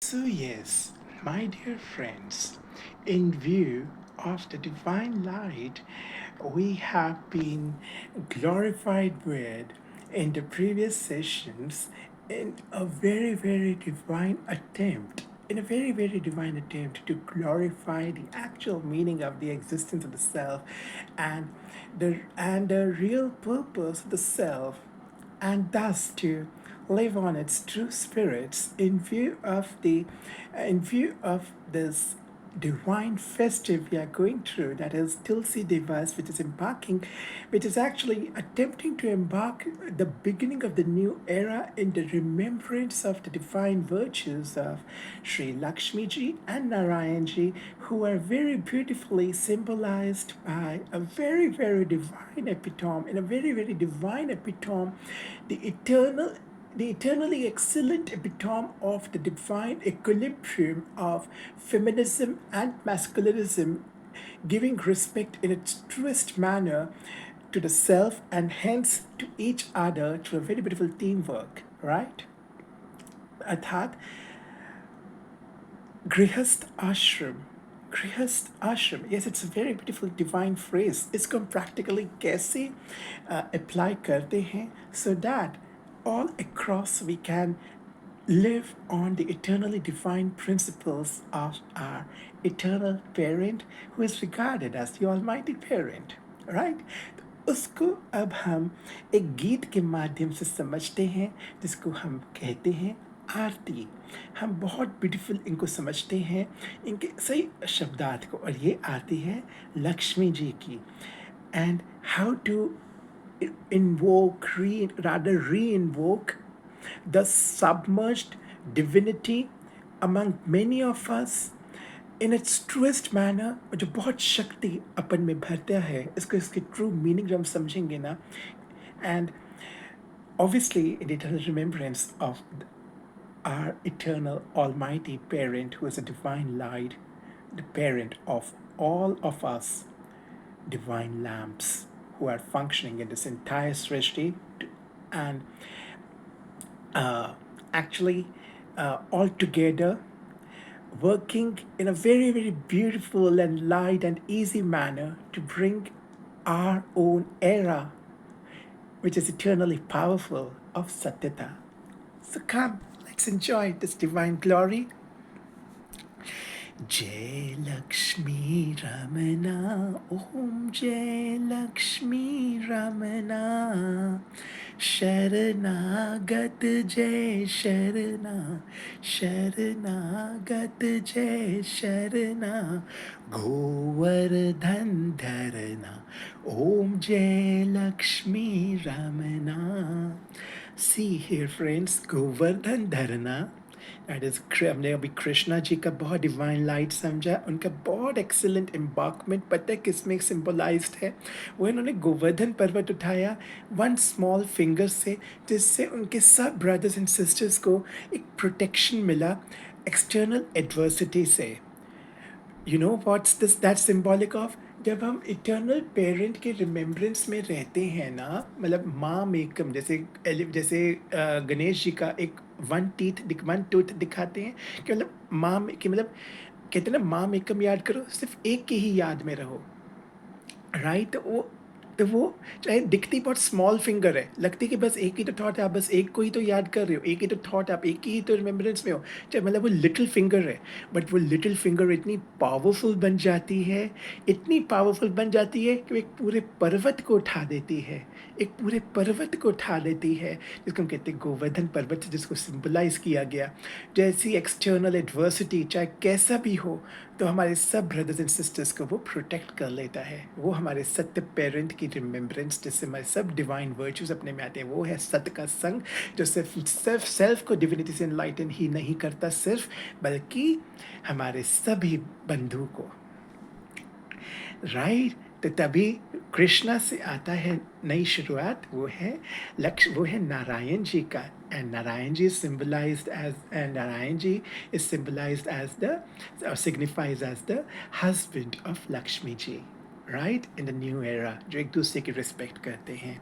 So, yes, my dear friends, in view of the divine light we have been glorified with in the previous sessions, in a very, very divine attempt. In a very, very divine attempt to glorify the actual meaning of the existence of the self and the real purpose of the self, and thus to live on its true spirits in view of this divine festive we are going through, that is Tulsi Devas, which is actually attempting to embark the beginning of the new era in the remembrance of the divine virtues of Sri Lakshmi ji and Narayan ji, who are very beautifully symbolized by a very, very divine epitome, in a very, very divine epitome, the eternal the eternally excellent epitome of the divine equilibrium of feminism and masculinism, giving respect in its truest manner to the self and hence to each other through a very beautiful teamwork, right? अर्थात गृहस्थ आश्रम, गृहस्थ आश्रम, yes, it's a very beautiful divine phrase. इसको हम practically कैसे apply करते हैं so that all across we can live on the eternally divine principles of our eternal parent who is regarded as the almighty parent, right? तो उसको अब हम एक गीत के माध्यम से समझते हैं जिसको हम कहते हैं आरती। हम बहुत ब्यूटीफुल इनको समझते हैं, इनके सही शब्दार्थ को, और ये आती है लक्ष्मी जी की। And how to invoke, rather re-invoke the submerged divinity among many of us in its truest manner, जो बहुत शक्ति अपन में भरता है, इसको इसके ट्रू मीनिंग जब हम समझेंगे ना, and obviously in eternal remembrance of our eternal almighty parent who is a divine light, the parent of all of us divine lamps who are functioning in this entire srishti, and actually all together working in a very, very beautiful and light and easy manner to bring our own era, which is eternally powerful, of Satyata. So come, let's enjoy this divine glory. जय लक्ष्मी रमना, ओम जय लक्ष्मी रमना, शरणागत जय शरणा, शरणागत जय शरणा, गोवर्धन धरना, ओम जय Lakshmi Ramna. See here friends, Govardhan Dharana, that is हमने अभी कृष्णा जी का बहुत डिवाइन लाइट समझा, उनका बहुत एक्सीलेंट एम्बार्कमेंट पता है किसमें सिंबलाइज्ड है? वो इन्होंने गोवर्धन पर्वत उठाया वन स्मॉल फिंगर से, जिससे उनके सब ब्रदर्स एंड सिस्टर्स को एक प्रोटेक्शन मिला एक्सटर्नल एडवर्सिटी से. You know what's this that symbolic of? जब हम इटर्नल पेरेंट के रिमेम्बरेंस में रहते हैं ना, मतलब माँ मेकम, जैसे जैसे गणेश जी का एक वन टूथ दिखाते हैं कि मतलब माँ कि मतलब कहते हैं ना, माँ मेकम याद करो, सिर्फ एक की ही याद में रहो, राइट? तो वो चाहे दिखती बहुत स्मॉल फिंगर है, लगती कि बस एक ही तो थॉट है, आप बस एक को ही तो याद कर रहे हो, एक ही तो थॉट, आप एक ही तो रिमेम्बरेंस में हो, चाहे मतलब वो लिटिल फिंगर है, बट वो लिटिल फिंगर इतनी पावरफुल बन जाती है, इतनी पावरफुल बन जाती है कि वो एक पूरे पर्वत को उठा देती है, एक पूरे पर्वत को उठा देती है, जिसको हम कहते हैं गोवर्धन पर्वत, जिसको सिंबलाइज किया गया. जैसी एक्सटर्नल एडवर्सिटी चाहे कैसा भी हो, तो हमारे सब ब्रदर्स एंड सिस्टर्स को वो प्रोटेक्ट कर लेता है. वो हमारे सत्य पेरेंट की रिमेम्बरेंस, जिससे हमारे सब डिवाइन वर्च्यूज अपने में आते हैं. वो है सत्य का संग, जो सिर्फ सेल्फ को डिविनिटी से एनलाइटन ही नहीं करता सिर्फ, बल्कि हमारे सभी बंधु को, राइट? तो तभी कृष्णा से आता है नई शुरुआत, वो है लक्ष्य, वो है नारायण जी का. And Narayan ji is symbolized as, and Narayan ji is symbolized as the, or signifies as the husband of Lakshmi ji, right? In the new era, जो एक दूसरे की रिस्पेक्ट करते हैं.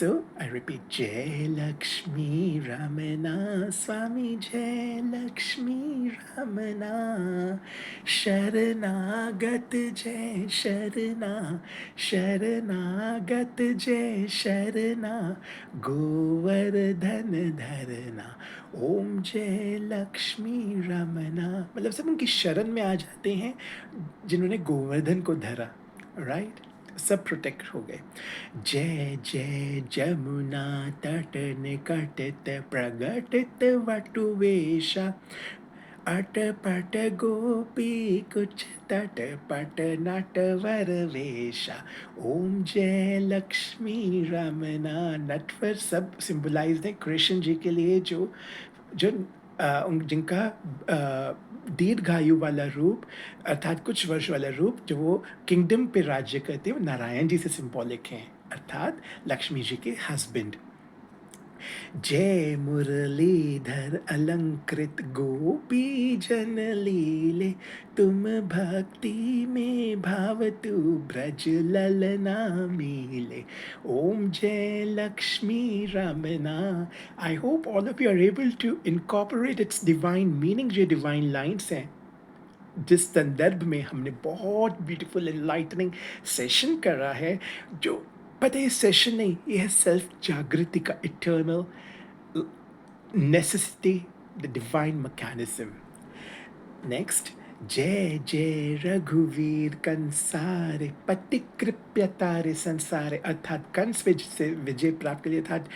So I repeat, Jai Lakshmi Ramana, Swami Jai Lakshmi Ramana, Sharanagat Jai Sharana, Sharanagat Jai Sharana, Govardhan Dharana, ओम जय लक्ष्मी रमना। मतलब सब उनकी शरण में आ जाते हैं जिन्होंने गोवर्धन को धरा, राइट? सब प्रोटेक्ट हो गए। जय जय जमुना तट निकटित प्रगटित वटुवेशा, अटपट गोपी कुछ तटपट नटवर वेशा। ओम जय लक्ष्मी रमना। नटवर सब सिंबलाइज है कृष्ण जी के लिए, जो जो जिनका दीर्घायु वाला रूप, अर्थात कुछ वर्ष वाला रूप, जो वो किंगडम पे राज्य करते हैं, वो नारायण जी से सिंबॉलिक हैं, अर्थात लक्ष्मी जी के हस्बैंड। जय मुरलीधर अलंकृत गोपी जन लीले, तुम भक्ति में भाव तू ब्रज ललना मीले। ओम जय Lakshmi Ramana. I hope all of you are able to incorporate its divine meaning. जो डिवाइन लाइन्स हैं, जिस संदर्भ में हमने बहुत ब्यूटीफुल एनलाइटनिंग सेशन करा है, जो पता है सेशन नहीं, ये है सेल्फ जागृति का eternal necessity, the divine mechanism. Next, जय जय रघुवीर कंसारे पति कृप्य तारे संसारे, अर्थात कंस से विजय प्राप्त के लिए, अर्थात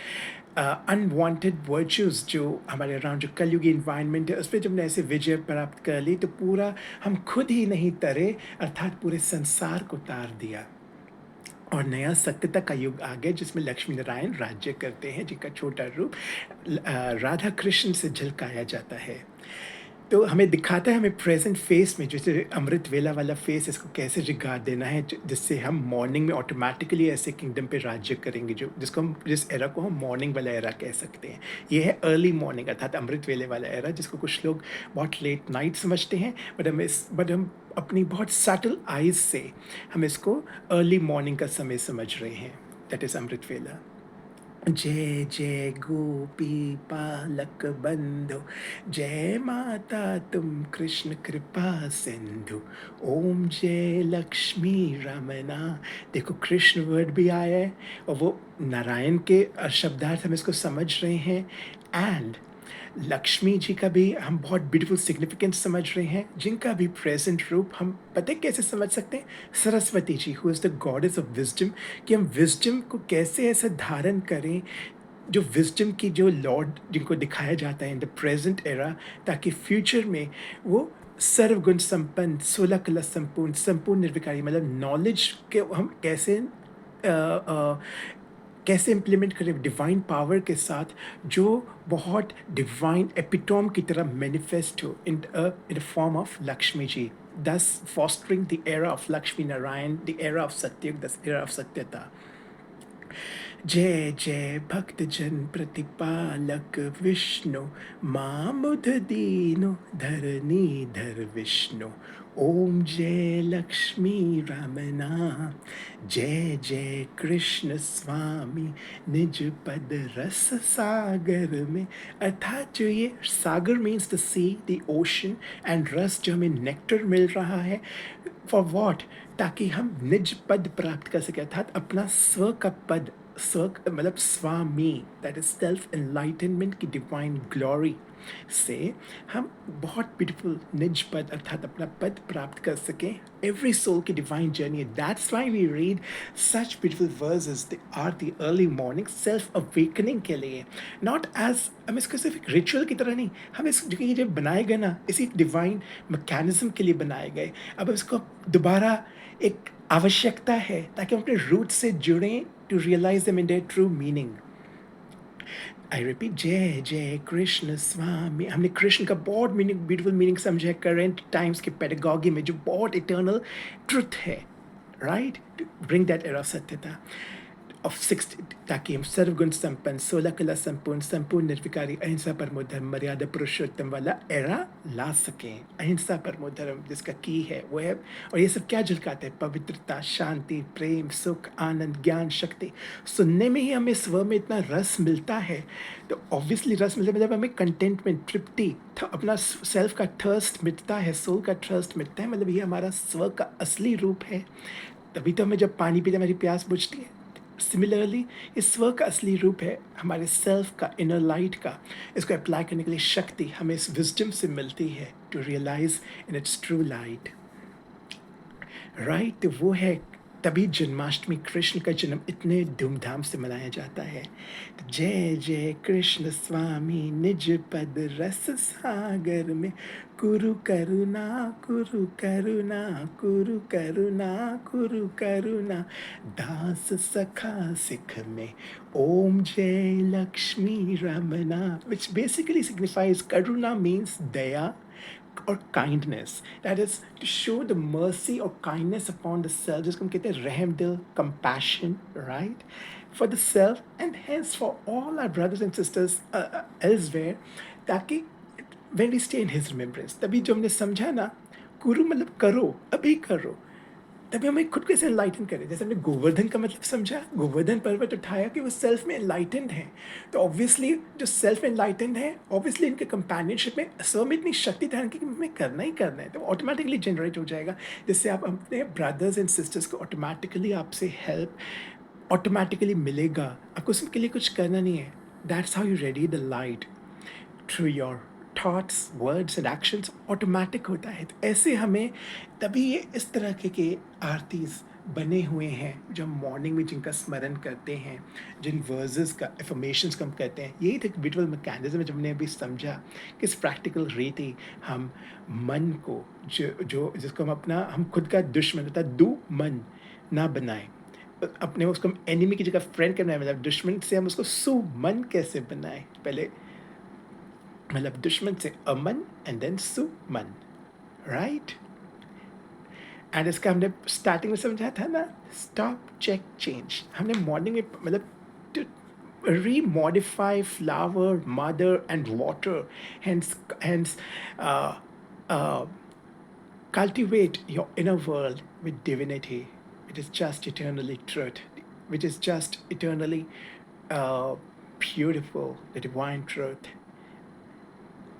अनवांटेड वर्च्यूज जो हमारे अराउंड जो कलयुगी इन्वायरमेंट है, उस पर जब हमने ऐसे विजय प्राप्त कर ली तो पूरा हम खुद ही नहीं तरे, अर्थात पूरे संसार को तार दिया और नया सत्यता का युग आ गया जिसमें लक्ष्मी नारायण राज्य करते हैं, जिनका छोटा रूप राधा कृष्ण से झलकाया जाता है। तो हमें दिखाता है, हमें प्रेजेंट फेस में, जैसे अमृत वेला वाला फेस, इसको कैसे रिगार्ड देना है, जिससे हम मॉर्निंग में ऑटोमेटिकली ऐसे किंगडम पे राज्य करेंगे, जो जिस एरा को हम मॉर्निंग वाला एरा कह सकते हैं। ये है अर्ली मॉर्निंग, अर्थात अमृत वेले वाला एरा, जिसको कुछ लोग बहुत लेट नाइट समझते हैं, बट हम अपनी बहुत सटल आइज से हम इसको अर्ली मॉर्निंग का समय समझ रहे हैं। दैट इज अमृत वेला। जय जय गोपी पालक बंधु, जय माता तुम कृष्ण कृपा सिंधु। ओम जय लक्ष्मी रमना। देखो कृष्ण वर्ड भी आया है और वो नारायण के शब्दार्थ हम इसको समझ रहे हैं, एंड लक्ष्मी जी का भी हम बहुत ब्यूटीफुल सिग्निफिकेंस समझ रहे हैं, जिनका भी प्रेजेंट रूप हम पता है कैसे समझ सकते हैं, Saraswati ji who is the goddess of wisdom, कि हम विजडम को कैसे ऐसे धारण करें, जो विजडम की जो लॉर्ड जिनको दिखाया जाता है इन द प्रेजेंट एरा, ताकि फ्यूचर में वो सर्वगुण संपन्न, 16 कला संपूर्ण, संपूर्ण निर्विकारी, मतलब नॉलेज के हम कैसे इम्प्लीमेंट करें डिवाइन पावर के साथ, जो बहुत डिवाइन एपिटोम की तरह मैनिफेस्ट हो in the form of Lakshmi ji, thus fostering the era of Lakshmi Narayan, the era of Satyug, the era of Satyata. जय जय भक्त जन प्रतिपालक विष्णु, मामुद दीनो धरनी धर विष्णु। ओम जय लक्ष्मी रमना। जय जय कृष्ण स्वामी निज पद रस सागर में, अर्थात जो ये sagar means the sea, the ocean, and रस जो हमें नेक्टर मिल रहा है, फॉर वॉट, ताकि हम निज पद प्राप्त कर सके, अर्थात अपना स्व का पद, स्व मतलब स्वामी, दैट इज सेल्फ एनलाइटनमेंट की डिवाइन ग्लोरी से हम बहुत ब्यूटीफुल निज पद अर्थात अपना पद प्राप्त कर सकें। एवरी सोल की divine journey, that's why we read such beautiful verses are the early morning self awakening के लिए, नॉट एज, हम इसको सिर्फ एक रिचुअल की तरह नहीं, हम इस जो जब बनाए गए ना, इसी डिवाइन मैकेनिज्म के लिए बनाए गए, अब इसको दोबारा एक आवश्यकता है ताकि हम अपने रूट से जुड़ें, to realise them in their true meaning. I repeat, जय जय कृष्ण स्वामी। हमने कृष्ण का बहुत ब्यूटीफुल मीनिंग समझा है करेंट टाइम्स के पेडागॉगी में, जो बहुत इटर्नल ट्रुथ है, right, to bring that era of सत्यता। ऑफ 60, ताकि हम सर्वगुण संपन्न, 16 कला संपूर्ण, संपूर्ण निर्विकारी, अहिंसा परमो धर्म, मर्यादा पुरुषोत्तम वाला एरा ला सकें। अहिंसा परमो धर्म जिसका की है वो है। और ये सब क्या झलकाते हैं? पवित्रता, शांति, प्रेम, सुख, आनंद, ज्ञान, शक्ति। सुनने में ही हमें स्व में इतना रस मिलता है, तो ऑब्वियसली रस मिलता है मतलब हमें कंटेंटमेंट, तृप्ति, अपना सेल्फ का थर्स्ट मिटता है, सोल का थर्स्ट मिटता है, मतलब ये हमारा स्व का असली रूप है। तभी तो हमें जब पानी पीते हमारी प्यास बुझती है। सिमिलरली ये स्व का असली रूप है, हमारे सेल्फ का, इनर लाइट का। इसको अप्लाई करने के लिए शक्ति हमें इस विजडम से मिलती है, to realise in its true light. Right, तो वो है, तभी जन्माष्टमी, कृष्ण का जन्म इतने धूमधाम से मनाया जाता है। तो जय जय कृष्ण स्वामी निज पद रस सागर में, कुरु करुणा कुरु करुणा कुरु करुणा कुरु करुणा, दास सखा सिख में, ओम जय Lakshmi Ramna, which basically signifies karuna means daya or kindness, that is to show the mercy or kindness upon the self, जिसको हम कहते हैं रहम दिल, compassion, right, for the self and hence for all our brothers and sisters elsewhere, ताकि when we stay in his remembrance, तभी जो हमने समझा ना, गुरु मतलब करो, अभी करो, तभी हमें खुद को ऐसे एनलाइटन करें। जैसे हमने गोवर्धन का मतलब समझा, गोवर्धन पर्वत उठाया कि वो सेल्फ में एनलाइटेंड है, तो ऑब्वियसली जो सेल्फ एनलाइटेंड है, ऑब्वियसली इनके कंपेनियनशिप में स्व में इतनी शक्ति धारण की कि हमें करना ही करना है, तो ऑटोमेटिकली जनरेट हो जाएगा, जिससे आप अपने ब्रदर्स एंड सिस्टर्स को ऑटोमेटिकली आपसे हेल्प ऑटोमेटिकली मिलेगा। आपको उसके लिए कुछ करना नहीं है। That's how you ready the light through your thoughts, words and actions, automatic होता है। तो ऐसे हमें तभी ये इस तरह के आरतीज बने हुए हैं, जो हम मॉर्निंग में जिनका स्मरण करते हैं, जिन वर्सेस का एफर्मेशंस का हम कहते हैं। यही एक ब्यूटीफुल मैकेनिज्म है जो हमने अभी समझा, किस प्रैक्टिकल रीति हम मन को, जो जिसको हम अपना, हम खुद का दुश्मन होता है, दो मन ना बनाएं, अपने उसको हम एनिमी की जगह फ्रेंड करना है, मतलब दुश्मन से हम उसको सुमन कैसे बनाएं, पहले मतलब दुश्मन से अमन एंड देन सुमन, राइट। एंड इसका हमने स्टार्टिंग में समझा था ना, स्टॉप चेक चेंज। हमने मॉर्निंग में मतलब to remodify flower, mother and water, hence uh, cultivate your inner world with divinity, which is just eternally truth, which is just eternally uh, beautiful, the divine truth.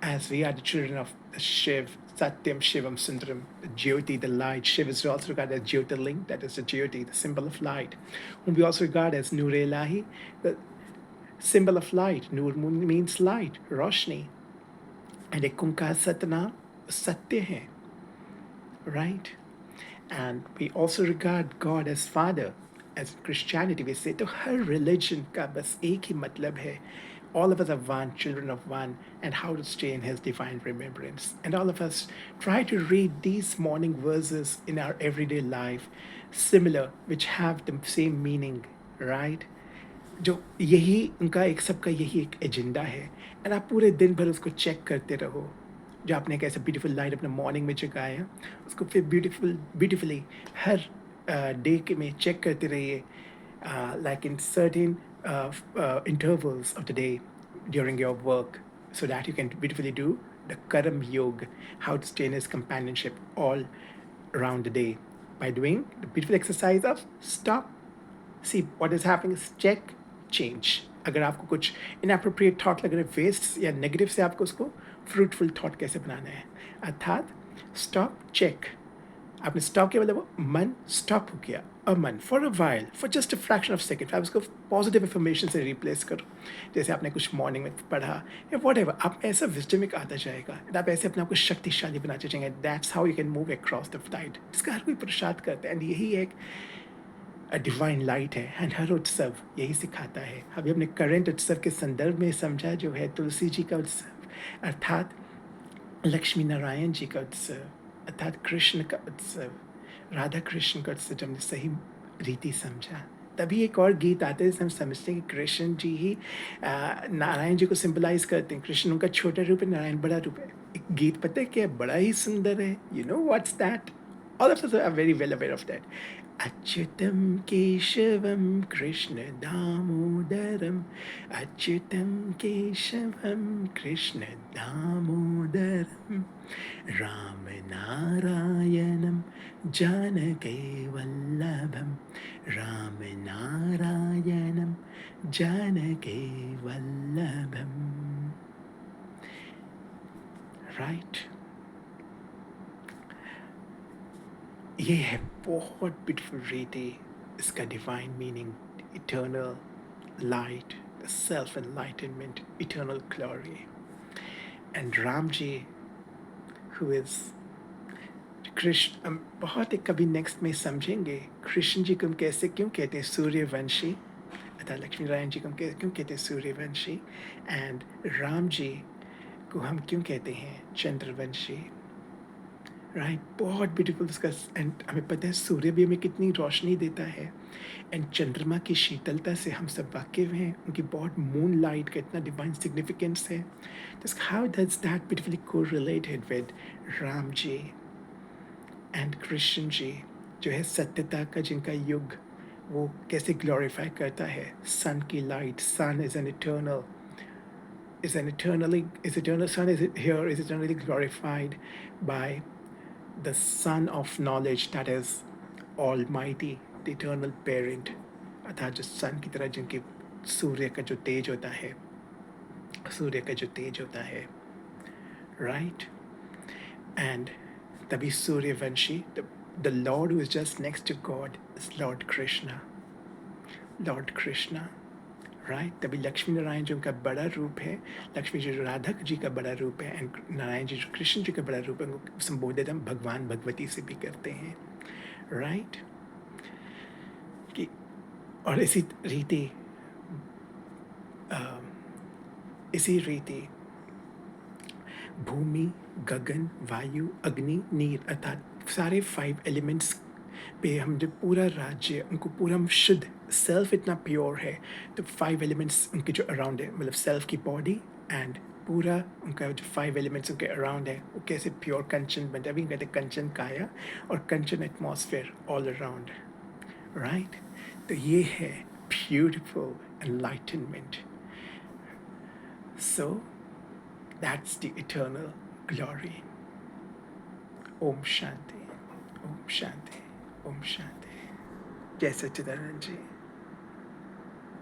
As we are the children of Shiv, Satyam, Shivam, Sundaram, the Jyoti, the light. Shiv is also regarded as Jyotirling, that is the Jyoti, the symbol of light, whom we also regard as Nur Elahi, the symbol of light. Nur means light, Roshni. And a Kunkar Satnam, Satya hai, right? And we also regard God as Father. As in Christianity, we say, to her religion ka bas ek hi matlab hai. All of us are one, children of one, and how to stay in his divine remembrance. And all of us try to read these morning verses in our everyday life, similar, which have the same meaning, right? जो यही उनका एक सबका यही एक agenda है, and आप पूरे दिन भर उसको चेक करते रहो। जो आपने एक ऐसा ब्यूटीफुल लाइट अपने मॉर्निंग में जगाया, उसको फिर ब्यूटीफुली हर डे के में चेक करते रहिए, like in certain intervals of the day during your work, so that you can beautifully do the Karam Yoga, how to stay in his companionship all around the day by doing the beautiful exercise of stop, see what is happening is check, change. अगर आपको कुछ inappropriate thought लग रहे हैं, waste या negative से आपको उसको फ्रूटफुल थॉट कैसे बनाना है, अर्थात स्टॉप चेक। आपने स्टॉप किया मतलब मन स्टॉप हो गया, अमन for a while, for just a fraction of second, आप उसको पॉजिटिव इन्फॉर्मेशन से रिप्लेस करो। जैसे आपने कुछ मॉर्निंग में पढ़ा या वॉट एवर, आप ऐसा विजडम एक आता जाएगा, आप ऐसे अपने आप को शक्तिशाली बनाते जाएंगे। That's how you can move across the tide, जिसका हर कोई प्रसाद करता है। एंड यही एक डिवाइन लाइट है, एंड हर उत्सव यही सिखाता है। अभी हमने करंट उत्सव के संदर्भ में समझा, जो है तुलसी जी का उत्सव, अर्थात लक्ष्मी नारायण जी का उत्सव, अर्थात कृष्ण का उत्सव, राधा कृष्ण का उत्सव, जब हमने सही रीति समझा। तभी एक और गीत आते हैं जिसे हम समझते हैं कि कृष्ण जी ही नारायण जी को सिंबलाइज करते हैं। कृष्ण उनका छोटा रूप है, नारायण बड़ा रूप है। एक गीत पता है क्या, बड़ा ही सुंदर है, you know what's that, all of us are very well aware of that. अच्युतं केशवं कृष्णदामोदरम् अच्युतं केशवं कृष्णदामोदरं रामनारायणं जानकीवल्लभं रामनारायणं जानकीवल्लभम् राइट ये है बहुत ब्यूटीफुल रीति इसका divine meaning eternal light, the self enlightenment, eternal glory. And Ramji, who is Krishna बहुत एक कभी नेक्स्ट में समझेंगे कृष्ण जी को हम कैसे क्यों कहते हैं सूर्यवंशी अतः लक्ष्मी नारायण जी को हम क्यों कहते हैं सूर्यवंशी एंड राम जी को हम क्यों कहते हैं चंद्रवंशी राइट बहुत ब्यूटीफुल उसका एंड हमें पता है सूर्य भी हमें कितनी रोशनी देता है एंड चंद्रमा की शीतलता से हम सब वाकिफ हैं उनकी बहुत मून लाइट का इतना डिवाइन सिग्निफिकेंस है just how does that beautifully को related with Ram ji and Krishna ji जो है सत्यता का जिनका युग वो कैसे ग्लोरीफाई करता है सन की light sun is an eternal is eternal sun is here is eternally glorified by the sun of knowledge that is almighty the eternal parent अर्थात जो सन की तरह जिनके सूर्य का जो तेज होता है सूर्य का जो तेज होता है राइट एंड तभी Suryavanshi the Lord who is just next to God is Lord Krishna right तभी लक्ष्मी नारायण जी उनका बड़ा रूप है लक्ष्मी जी जो राधा जी का बड़ा रूप है एंड नारायण जी जो कृष्ण जी का बड़ा रूप है उनको संबोधित हम भगवान भगवती से भी करते हैं राइट कि और इसी रीति भूमि गगन वायु अग्नि नीर अर्थात सारे 5 एलिमेंट्स पे हम जो पूरा राज्य उनको पूरा शुद्ध सेल्फ इतना प्योर है तो 5 एलिमेंट्स उनके जो अराउंड है मतलब सेल्फ की बॉडी एंड पूरा उनका जो 5 एलिमेंट्स उनके अराउंड है वो कैसे प्योर कंचन बनता है अभी कहते हैं कंचन काया और कंचन एटमॉस्फेयर ऑल अराउंड राइट तो ये है beautiful enlightenment so that's the eternal glory ओम शांति ओम शांति ओम शांति जय सच्चिदानंद जी